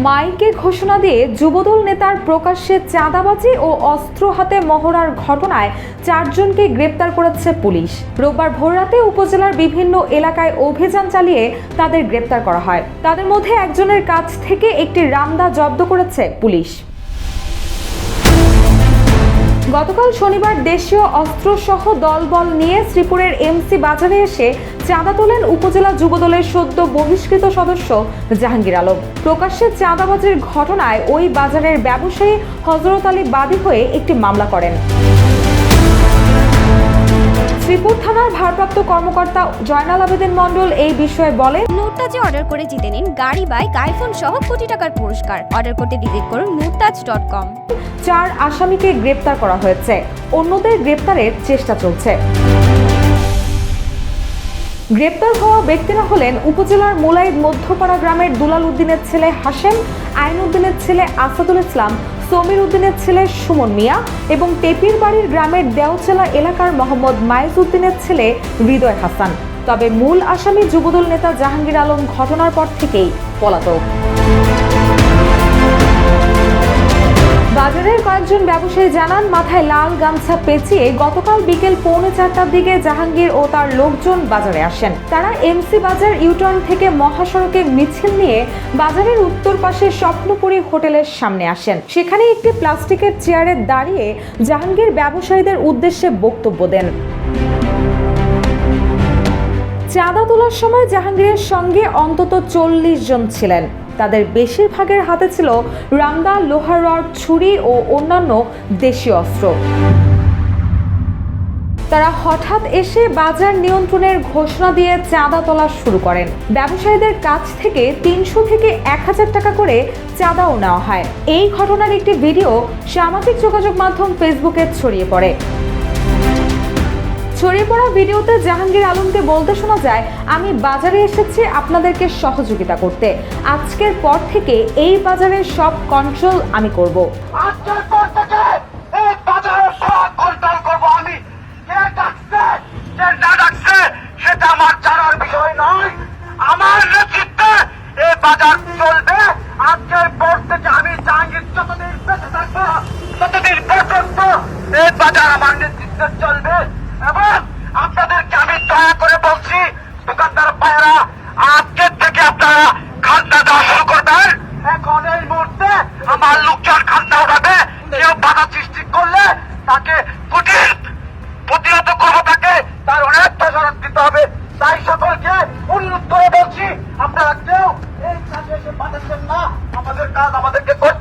মাইকে ঘোষণা দিয়ে যুবদল নেতার প্রকাশ্যে চাঁদাবাজি ও অস্ত্র হাতে মহড়ার ঘটনায় 4 জনকে গ্রেপ্তার করেছে পুলিশ। রোববার ভোররাতে উপজেলার বিভিন্ন এলাকায় অভিযান চালিয়ে তাদের গ্রেপ্তার করা হয়। তাদের মধ্যে একজনের কাছ থেকে একটি রামদা জব্দ করেছে পুলিশ। গতকাল শনিবার দেশীয় অস্ত্রসহ দলবল নিয়ে শ্রীপুরের এমসি বাজারে এসে চাঁদা তোলেন উপজেলা যুবদলের সদ্য বহিষ্কৃত সদস্য জাহাঙ্গীর আলম। প্রকাশ্যে চাঁদাবাজির ঘটনায় ওই বাজারের ব্যবসায়ী হযরত আলী বাদী হয়ে একটি মামলা করেন। শ্রীপুর থানার ভারপ্রাপ্ত কর্মকর্তা জয়নাল আবেদিন মণ্ডল এই বিষয়ে বলেন, মুরতাজে অর্ডার করে জিতে নিন গাড়ি, বাইক, আইফোন সহ কোটি টাকার পুরস্কার। অর্ডার করতে ভিজিট করুন murtaj.com। 4 আসামিকে গ্রেপ্তার করা হয়েছে, অন্যদের গ্রেপ্তারের চেষ্টা চলছে। গ্রেপ্তার হওয়া ব্যক্তিরা হলেন উপজেলার মোলাইদ মধ্যপাড়া গ্রামের দুলাল উদ্দিনের ছেলে হাশেম, আইন উদ্দিনের ছেলে আসাদুল ইসলাম, সমীর উদ্দিনের ছেলে সুমন মিয়া এবং টেপির বাড়ির গ্রামের দেওচেলা এলাকার মোহাম্মদ মাইজ উদ্দিনের ছেলে হৃদয় হাসান। তবে মূল আসামি যুবদল নেতা জাহাঙ্গীর আলম ঘটনার পর থেকেই পলাতক। বাজারের কয়েকজন ব্যবসায়ী জানান, মাথায় লাল গামছা পেঁচিয়ে গতকাল বিকেল 4:45টার দিকে জাহাঙ্গীর ও তার লোকজন বাজারে আসেন। তারা এমসি বাজার ইউটার্ন থেকে মহাসড়কে মিছিল নিয়ে বাজারের উত্তর পাশে স্বপ্নপুরী হোটেলের সামনে আসেন। সেখানে একটি প্লাস্টিকের চেয়ারে দাঁড়িয়ে জাহাঙ্গীর ব্যবসায়ীদের উদ্দেশ্যে বক্তব্য দেন। চাঁদা তোলার সময় জাহাঙ্গীরের সঙ্গে অন্তত 40 জন ছিলেন। তাদের বেশিরভাগের হাতে ছিল রামদা, লোহার রড, ছুরি ও অন্যান্য দেশীয় অস্ত্র। তারা হঠাৎ এসে বাজার নিয়ন্ত্রণের ঘোষণা দিয়ে চাঁদা তোলা শুরু করেন। ব্যবসায়ীদের কাছ থেকে 300 থেকে 1000 টাকা করে চাঁদাও নেওয়া হয়। এই ঘটনার একটি ভিডিও সামাজিক যোগাযোগ মাধ্যম ফেসবুকে ছড়িয়ে পড়ে। ছড়িয়ে পড়া ভিডিওতে জাহাঙ্গীর আলমকে বলতে শোনা যায়, আমি বাজারে এসেছি আপনাদেরকে সহযোগিতা করতে। আজকের পর থেকে এই বাজারের সব কন্ট্রোল আমি করব। আজকের পর থেকে এই বাজারের সব কন্ট্রোল করব আমি। কে ডাকছে, কে না ডাকছে সেটা আমার জানার বিষয় নয়। আমার নেতৃত্বে এই বাজার চলবে। আজকের পর থেকে আমি জাহাঙ্গীর যতদিন বেঁচে থাকবো ততদিন পর্যন্ত এই বাজার আমার নেতৃত্বে চলবে। এবং আপনাদেরকে আমি দয়া করে বলছি, দোকানদার ভাইয়েরা, আজকের থেকে আপনারা খান্না দেওয়া শুরু করবেন। এখন এই মুহূর্তে আমার লোকজন খান্না উঠাবে। কেউ বাধা সৃষ্টি করলে তাকে কঠিন প্রতিহত করবো, তাকে তার অনেক প্রসারণ দিতে হবে। তাই সকলকে অনুরোধ করে বলছি, আপনারা কেউ এই কাজে এসে বাধাচ্ছেন না। আমাদের কাজ আমাদেরকে করতে